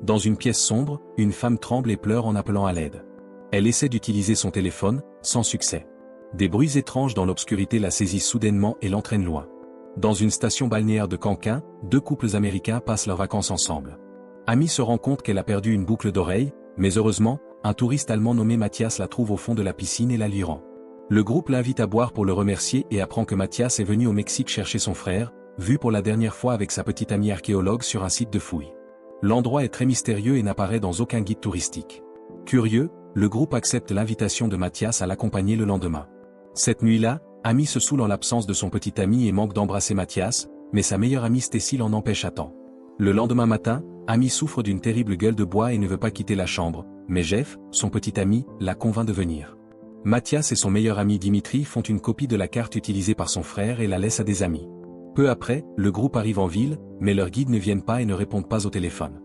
Dans une pièce sombre, une femme tremble et pleure en appelant à l'aide. Elle essaie d'utiliser son téléphone, sans succès. Des bruits étranges dans l'obscurité la saisissent soudainement et l'entraînent loin. Dans une station balnéaire de Canquin, deux couples américains passent leurs vacances ensemble. Amy se rend compte qu'elle a perdu une boucle d'oreille, mais heureusement, un touriste allemand nommé Mathias la trouve au fond de la piscine et la lui rend. Le groupe l'invite à boire pour le remercier et apprend que Mathias est venu au Mexique chercher son frère, vu pour la dernière fois avec sa petite amie archéologue sur un site de fouilles. L'endroit est très mystérieux et n'apparaît dans aucun guide touristique. Curieux, le groupe accepte l'invitation de Mathias à l'accompagner le lendemain. Cette nuit-là, Amy se saoule en l'absence de son petit ami et manque d'embrasser Mathias, mais sa meilleure amie Stacy l'en empêche à temps. Le lendemain matin, Amy souffre d'une terrible gueule de bois et ne veut pas quitter la chambre, mais Jeff, son petit ami, la convainc de venir. Mathias et son meilleur ami Dimitri font une copie de la carte utilisée par son frère et la laissent à des amis. Peu après, le groupe arrive en ville, mais leurs guides ne viennent pas et ne répondent pas au téléphone.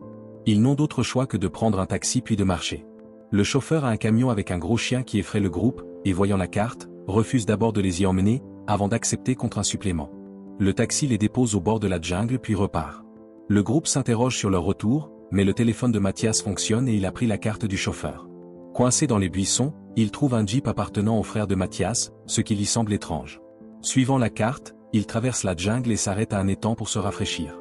Ils n'ont d'autre choix que de prendre un taxi puis de marcher. Le chauffeur a un camion avec un gros chien qui effraie le groupe, et voyant la carte, refuse d'abord de les y emmener, avant d'accepter contre un supplément. Le taxi les dépose au bord de la jungle puis repart. Le groupe s'interroge sur leur retour, mais le téléphone de Mathias fonctionne et il a pris la carte du chauffeur. Coincé dans les buissons, il trouve un jeep appartenant au frère de Mathias, ce qui lui semble étrange. Suivant la carte, ils traversent la jungle et s'arrêtent à un étang pour se rafraîchir.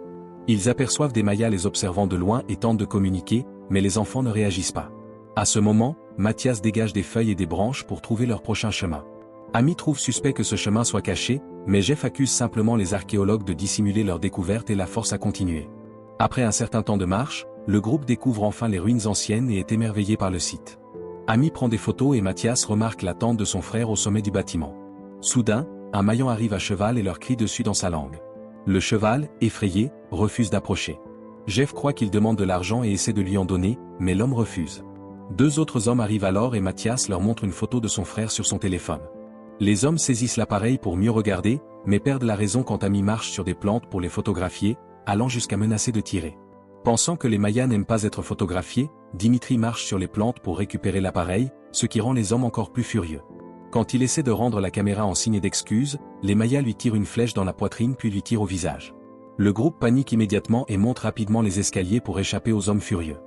Ils aperçoivent des Mayas les observant de loin et tentent de communiquer, mais les enfants ne réagissent pas. À ce moment, Mathias dégage des feuilles et des branches pour trouver leur prochain chemin. Amy trouve suspect que ce chemin soit caché, mais Jeff accuse simplement les archéologues de dissimuler leur découverte et la force à continuer. Après un certain temps de marche, le groupe découvre enfin les ruines anciennes et est émerveillé par le site. Amy prend des photos et Mathias remarque la tente de son frère au sommet du bâtiment. Soudain, un Mayan arrive à cheval et leur crie dessus dans sa langue. Le cheval, effrayé, refuse d'approcher. Jeff croit qu'il demande de l'argent et essaie de lui en donner, mais l'homme refuse. Deux autres hommes arrivent alors et Mathias leur montre une photo de son frère sur son téléphone. Les hommes saisissent l'appareil pour mieux regarder, mais perdent la raison quand Amy marche sur des plantes pour les photographier, allant jusqu'à menacer de tirer. Pensant que les Mayas n'aiment pas être photographiés, Dimitri marche sur les plantes pour récupérer l'appareil, ce qui rend les hommes encore plus furieux. Quand il essaie de rendre la caméra en signe d'excuse, les Mayas lui tirent une flèche dans la poitrine puis lui tirent au visage. Le groupe panique immédiatement et monte rapidement les escaliers pour échapper aux hommes furieux.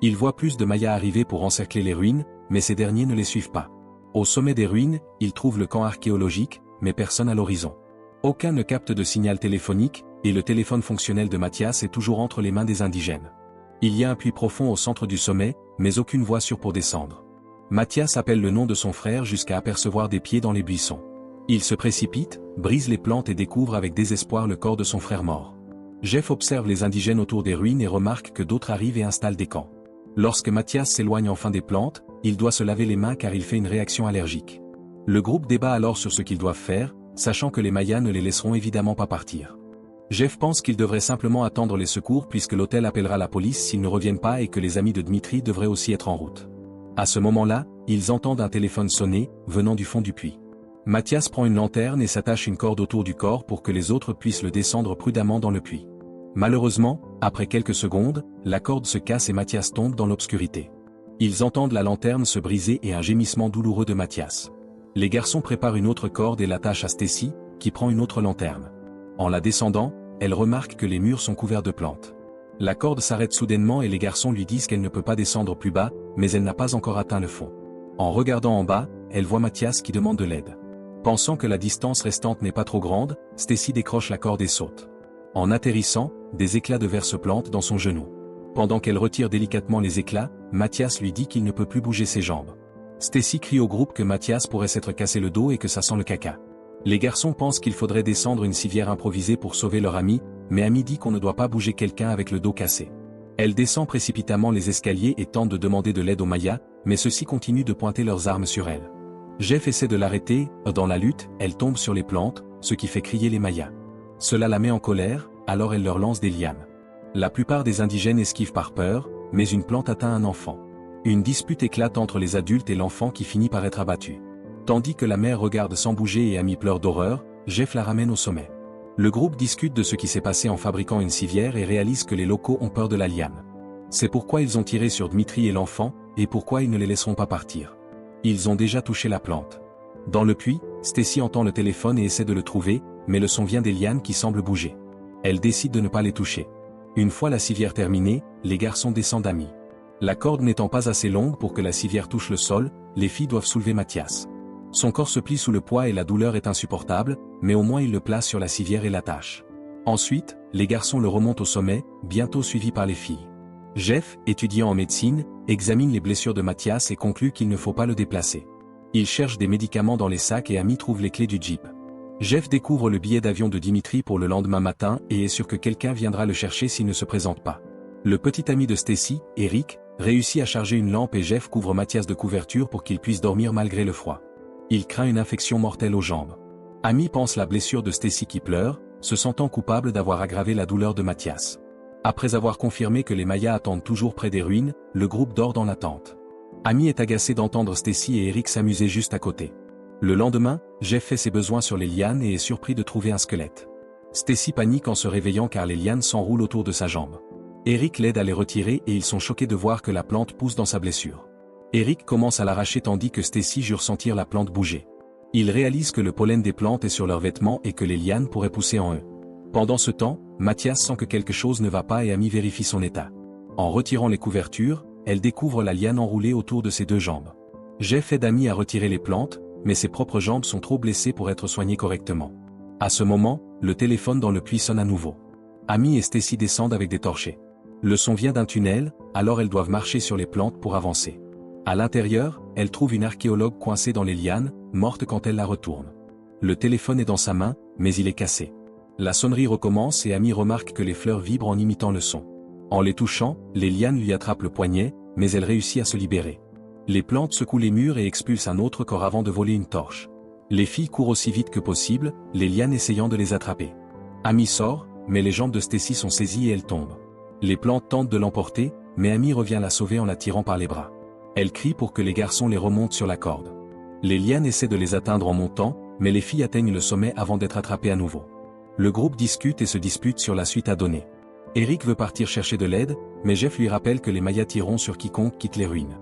Ils voient plus de Mayas arriver pour encercler les ruines, mais ces derniers ne les suivent pas. Au sommet des ruines, ils trouvent le camp archéologique, mais personne à l'horizon. Aucun ne capte de signal téléphonique, et le téléphone fonctionnel de Mathias est toujours entre les mains des indigènes. Il y a un puits profond au centre du sommet, mais aucune voie sûre pour descendre. Mathias appelle le nom de son frère jusqu'à apercevoir des pieds dans les buissons. Il se précipite, brise les plantes et découvre avec désespoir le corps de son frère mort. Jeff observe les indigènes autour des ruines et remarque que d'autres arrivent et installent des camps. Lorsque Mathias s'éloigne enfin des plantes, il doit se laver les mains car il fait une réaction allergique. Le groupe débat alors sur ce qu'ils doivent faire, sachant que les Mayas ne les laisseront évidemment pas partir. Jeff pense qu'il devrait simplement attendre les secours puisque l'hôtel appellera la police s'ils ne reviennent pas et que les amis de Dmitri devraient aussi être en route. À ce moment-là, ils entendent un téléphone sonner, venant du fond du puits. Mathias prend une lanterne et s'attache une corde autour du corps pour que les autres puissent le descendre prudemment dans le puits. Malheureusement, après quelques secondes, la corde se casse et Mathias tombe dans l'obscurité. Ils entendent la lanterne se briser et un gémissement douloureux de Mathias. Les garçons préparent une autre corde et l'attachent à Stacy, qui prend une autre lanterne. En la descendant, elle remarque que les murs sont couverts de plantes. La corde s'arrête soudainement et les garçons lui disent qu'elle ne peut pas descendre plus bas, mais elle n'a pas encore atteint le fond. En regardant en bas, elle voit Mathias qui demande de l'aide. Pensant que la distance restante n'est pas trop grande, Stacy décroche la corde et saute. En atterrissant, des éclats de verre se plantent dans son genou. Pendant qu'elle retire délicatement les éclats, Mathias lui dit qu'il ne peut plus bouger ses jambes. Stacy crie au groupe que Mathias pourrait s'être cassé le dos et que ça sent le caca. Les garçons pensent qu'il faudrait descendre une civière improvisée pour sauver leur ami, mais Amy dit qu'on ne doit pas bouger quelqu'un avec le dos cassé. Elle descend précipitamment les escaliers et tente de demander de l'aide aux Mayas, mais ceux-ci continuent de pointer leurs armes sur elle. Jeff essaie de l'arrêter, dans la lutte, elle tombe sur les plantes, ce qui fait crier les Mayas. Cela la met en colère, alors elle leur lance des lianes. La plupart des indigènes esquivent par peur, mais une plante atteint un enfant. Une dispute éclate entre les adultes et l'enfant qui finit par être abattu. Tandis que la mère regarde sans bouger et Amy pleure d'horreur, Jeff la ramène au sommet. Le groupe discute de ce qui s'est passé en fabriquant une civière et réalise que les locaux ont peur de la liane. C'est pourquoi ils ont tiré sur Dmitri et l'enfant, et pourquoi ils ne les laisseront pas partir. Ils ont déjà touché la plante. Dans le puits, Stacy entend le téléphone et essaie de le trouver, mais le son vient des lianes qui semblent bouger. Elle décide de ne pas les toucher. Une fois la civière terminée, les garçons descendent Amy. La corde n'étant pas assez longue pour que la civière touche le sol, les filles doivent soulever Mathias. Son corps se plie sous le poids et la douleur est insupportable, mais au moins ils le placent sur la civière et l'attachent. Ensuite, les garçons le remontent au sommet, bientôt suivis par les filles. Jeff, étudiant en médecine, examine les blessures de Mathias et conclut qu'il ne faut pas le déplacer. Il cherche des médicaments dans les sacs et Amy trouve les clés du Jeep. Jeff découvre le billet d'avion de Dimitri pour le lendemain matin et est sûr que quelqu'un viendra le chercher s'il ne se présente pas. Le petit ami de Stacy, Eric, réussit à charger une lampe et Jeff couvre Mathias de couverture pour qu'il puisse dormir malgré le froid. Il craint une infection mortelle aux jambes. Amy pense la blessure de Stacy qui pleure, se sentant coupable d'avoir aggravé la douleur de Mathias. Après avoir confirmé que les Mayas attendent toujours près des ruines, le groupe dort dans l'attente. Amy est agacé d'entendre Stacy et Eric s'amuser juste à côté. Le lendemain, Jeff fait ses besoins sur les lianes et est surpris de trouver un squelette. Stacy panique en se réveillant car les lianes s'enroulent autour de sa jambe. Eric l'aide à les retirer et ils sont choqués de voir que la plante pousse dans sa blessure. Eric commence à l'arracher tandis que Stacy jure sentir la plante bouger. Ils réalisent que le pollen des plantes est sur leurs vêtements et que les lianes pourraient pousser en eux. Pendant ce temps, Mathias sent que quelque chose ne va pas et Amy vérifie son état. En retirant les couvertures, elle découvre la liane enroulée autour de ses deux jambes. Jeff aide Amy à retirer les plantes, mais ses propres jambes sont trop blessées pour être soignées correctement. À ce moment, le téléphone dans le puits sonne à nouveau. Amy et Stacy descendent avec des torchets. Le son vient d'un tunnel, alors elles doivent marcher sur les plantes pour avancer. À l'intérieur, elles trouvent une archéologue coincée dans les lianes, morte quand elle la retourne. Le téléphone est dans sa main, mais il est cassé. La sonnerie recommence et Amy remarque que les fleurs vibrent en imitant le son. En les touchant, les lianes lui attrapent le poignet, mais elle réussit à se libérer. Les plantes secouent les murs et expulsent un autre corps avant de voler une torche. Les filles courent aussi vite que possible, les lianes essayant de les attraper. Amy sort, mais les jambes de Stacy sont saisies et elle tombe. Les plantes tentent de l'emporter, mais Amy revient la sauver en la tirant par les bras. Elle crie pour que les garçons les remontent sur la corde. Les lianes essaient de les atteindre en montant, mais les filles atteignent le sommet avant d'être attrapées à nouveau. Le groupe discute et se dispute sur la suite à donner. Eric veut partir chercher de l'aide, mais Jeff lui rappelle que les Mayas tireront sur quiconque quitte les ruines.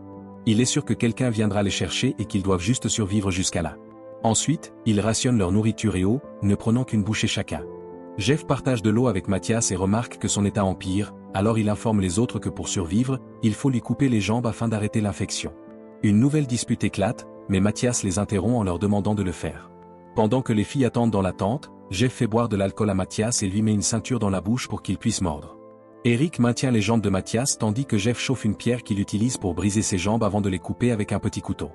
Il est sûr que quelqu'un viendra les chercher et qu'ils doivent juste survivre jusqu'à là. Ensuite, ils rationnent leur nourriture et eau, ne prenant qu'une bouchée chacun. Jeff partage de l'eau avec Mathias et remarque que son état empire, alors il informe les autres que pour survivre, il faut lui couper les jambes afin d'arrêter l'infection. Une nouvelle dispute éclate, mais Mathias les interrompt en leur demandant de le faire. Pendant que les filles attendent dans la tente, Jeff fait boire de l'alcool à Mathias et lui met une ceinture dans la bouche pour qu'il puisse mordre. Eric maintient les jambes de Mathias tandis que Jeff chauffe une pierre qu'il utilise pour briser ses jambes avant de les couper avec un petit couteau.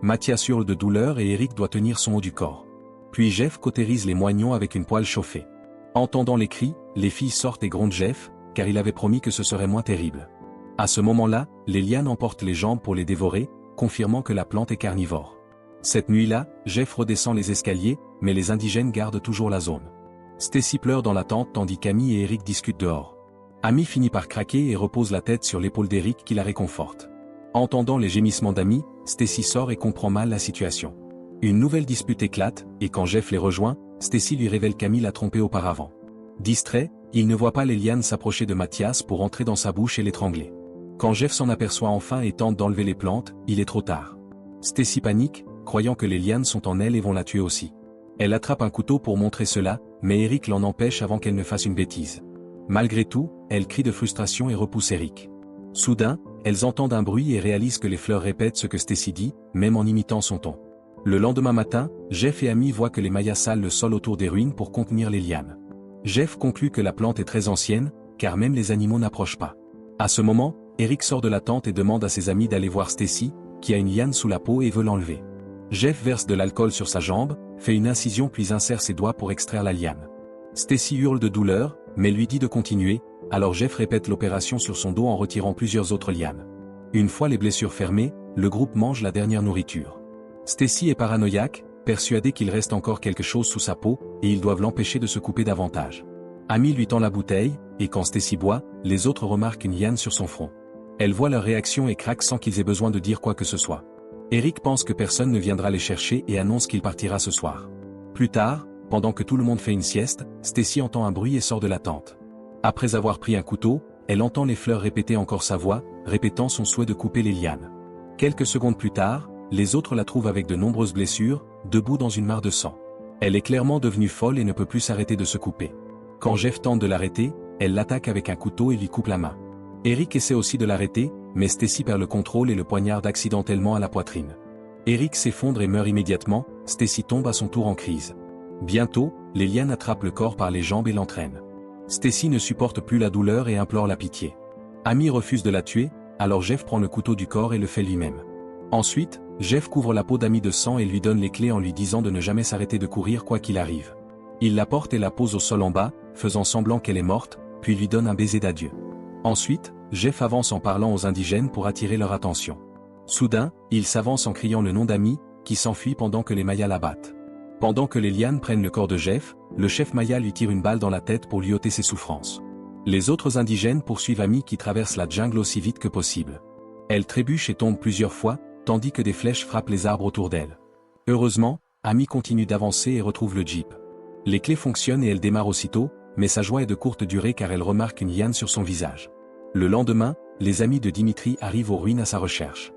Mathias hurle de douleur et Eric doit tenir son haut du corps. Puis Jeff cautérise les moignons avec une poêle chauffée. Entendant les cris, les filles sortent et grondent Jeff, car il avait promis que ce serait moins terrible. À ce moment-là, les lianes emportent les jambes pour les dévorer, confirmant que la plante est carnivore. Cette nuit-là, Jeff redescend les escaliers, mais les indigènes gardent toujours la zone. Stacy pleure dans la tente tandis qu'Amy et Eric discutent dehors. Amy finit par craquer et repose la tête sur l'épaule d'Eric qui la réconforte. Entendant les gémissements d'Amy, Stacy sort et comprend mal la situation. Une nouvelle dispute éclate, et quand Jeff les rejoint, Stacy lui révèle qu'Amy l'a trompé auparavant. Distrait, il ne voit pas les lianes s'approcher de Mathias pour entrer dans sa bouche et l'étrangler. Quand Jeff s'en aperçoit enfin et tente d'enlever les plantes, il est trop tard. Stacy panique, croyant que les lianes sont en elle et vont la tuer aussi. Elle attrape un couteau pour montrer cela, mais Eric l'en empêche avant qu'elle ne fasse une bêtise. Malgré tout, elle crie de frustration et repousse Eric. Soudain, elles entendent un bruit et réalisent que les fleurs répètent ce que Stacy dit, même en imitant son ton. Le lendemain matin, Jeff et Amy voient que les Mayas salent le sol autour des ruines pour contenir les lianes. Jeff conclut que la plante est très ancienne, car même les animaux n'approchent pas. À ce moment, Eric sort de la tente et demande à ses amis d'aller voir Stacy, qui a une liane sous la peau et veut l'enlever. Jeff verse de l'alcool sur sa jambe, fait une incision puis insère ses doigts pour extraire la liane. Stacy hurle de douleur, mais lui dit de continuer, alors Jeff répète l'opération sur son dos en retirant plusieurs autres lianes. Une fois les blessures fermées, le groupe mange la dernière nourriture. Stacy est paranoïaque, persuadé qu'il reste encore quelque chose sous sa peau, et ils doivent l'empêcher de se couper davantage. Amy lui tend la bouteille, et quand Stacy boit, les autres remarquent une liane sur son front. Elle voit leur réaction et craque sans qu'ils aient besoin de dire quoi que ce soit. Eric pense que personne ne viendra les chercher et annonce qu'il partira ce soir. Plus tard, pendant que tout le monde fait une sieste, Stacy entend un bruit et sort de la tente. Après avoir pris un couteau, elle entend les fleurs répéter encore sa voix, répétant son souhait de couper les lianes. Quelques secondes plus tard, les autres la trouvent avec de nombreuses blessures, debout dans une mare de sang. Elle est clairement devenue folle et ne peut plus s'arrêter de se couper. Quand Jeff tente de l'arrêter, elle l'attaque avec un couteau et lui coupe la main. Eric essaie aussi de l'arrêter, mais Stacy perd le contrôle et le poignarde accidentellement à la poitrine. Eric s'effondre et meurt immédiatement, Stacy tombe à son tour en crise. Bientôt, les lianes attrapent le corps par les jambes et l'entraînent. Stacy ne supporte plus la douleur et implore la pitié. Amy refuse de la tuer, alors Jeff prend le couteau du corps et le fait lui-même. Ensuite, Jeff couvre la peau d'Amy de sang et lui donne les clés en lui disant de ne jamais s'arrêter de courir quoi qu'il arrive. Il la porte et la pose au sol en bas, faisant semblant qu'elle est morte, puis lui donne un baiser d'adieu. Ensuite, Jeff avance en parlant aux indigènes pour attirer leur attention. Soudain, il s'avance en criant le nom d'Amy, qui s'enfuit pendant que les Mayas l'abattent. Pendant que les lianes prennent le corps de Jeff, le chef Maya lui tire une balle dans la tête pour lui ôter ses souffrances. Les autres indigènes poursuivent Amy qui traverse la jungle aussi vite que possible. Elle trébuche et tombe plusieurs fois, tandis que des flèches frappent les arbres autour d'elle. Heureusement, Amy continue d'avancer et retrouve le jeep. Les clés fonctionnent et elle démarre aussitôt, mais sa joie est de courte durée car elle remarque une liane sur son visage. Le lendemain, les amis de Dimitri arrivent aux ruines à sa recherche.